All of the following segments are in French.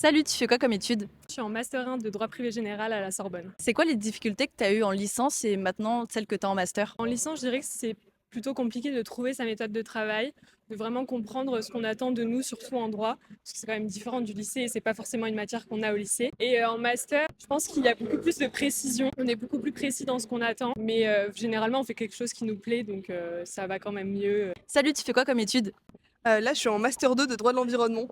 Salut, tu fais quoi comme étude? Je suis en master 1 de droit privé général à la Sorbonne. C'est quoi les difficultés que tu as eues en licence et maintenant celles que tu as en master? En licence, je dirais que c'est plutôt compliqué de trouver sa méthode de travail, de vraiment comprendre ce qu'on attend de nous, surtout en droit, parce que c'est quand même différent du lycée et c'est pas forcément une matière qu'on a au lycée. Et en master, je pense qu'il y a beaucoup plus de précision, on est beaucoup plus précis dans ce qu'on attend, mais généralement on fait quelque chose qui nous plaît, donc ça va quand même mieux. Salut, tu fais quoi comme étude? Là, je suis en master 2 de droit de l'environnement.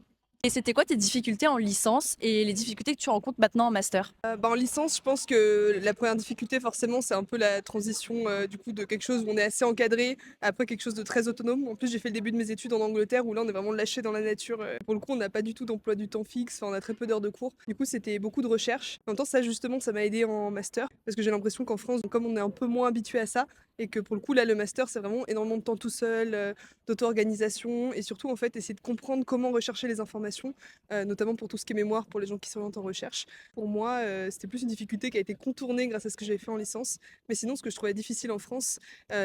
Et c'était quoi tes difficultés en licence et les difficultés que tu rencontres maintenant en master? En licence, je pense que la première difficulté, forcément, c'est un peu la transition du coup de quelque chose où on est assez encadré, après quelque chose de très autonome. En plus, j'ai fait le début de mes études en Angleterre où là, on est vraiment lâché dans la nature. Pour le coup, on n'a pas du tout d'emploi du temps fixe, enfin, on a très peu d'heures de cours. Du coup, c'était beaucoup de recherche. En même temps, ça, justement, ça m'a aidé en master parce que j'ai l'impression qu'en France, comme on est un peu moins habitué à ça, et que pour le coup, là, le master, c'est vraiment énormément de temps tout seul, d'auto-organisation, et surtout, en fait, essayer de comprendre comment rechercher les informations, notamment pour tout ce qui est mémoire, pour les gens qui s'orientent en recherche. Pour moi, c'était plus une difficulté qui a été contournée grâce à ce que j'avais fait en licence. Mais sinon, ce que je trouvais difficile en France,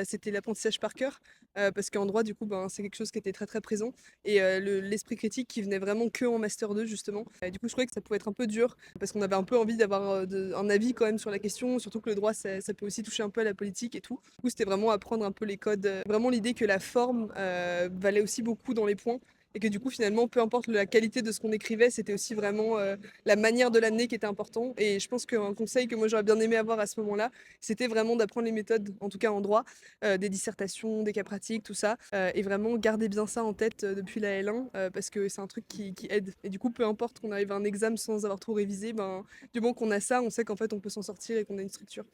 c'était l'apprentissage par cœur, parce qu'en droit, du coup, ben, c'est quelque chose qui était très, très présent et l'esprit critique qui venait vraiment qu'en master 2 justement. Du coup, je trouvais que ça pouvait être un peu dur parce qu'on avait un peu envie d'avoir, un avis quand même sur la question, surtout que le droit, ça peut aussi toucher un peu à la politique et tout. Du coup, c'était vraiment apprendre un peu les codes, vraiment l'idée que la forme, valait aussi beaucoup dans les points et que du coup, finalement, peu importe la qualité de ce qu'on écrivait, c'était aussi vraiment, la manière de l'amener qui était important. Et je pense qu'un conseil que moi j'aurais bien aimé avoir à ce moment-là, c'était vraiment d'apprendre les méthodes, en tout cas en droit, des dissertations, des cas pratiques, tout ça, et vraiment garder bien ça en tête depuis la L1, parce que c'est un truc qui aide. Et du coup, peu importe qu'on arrive à un examen sans avoir trop révisé, ben, du moment qu'on a ça, on sait qu'en fait on peut s'en sortir et qu'on a une structure.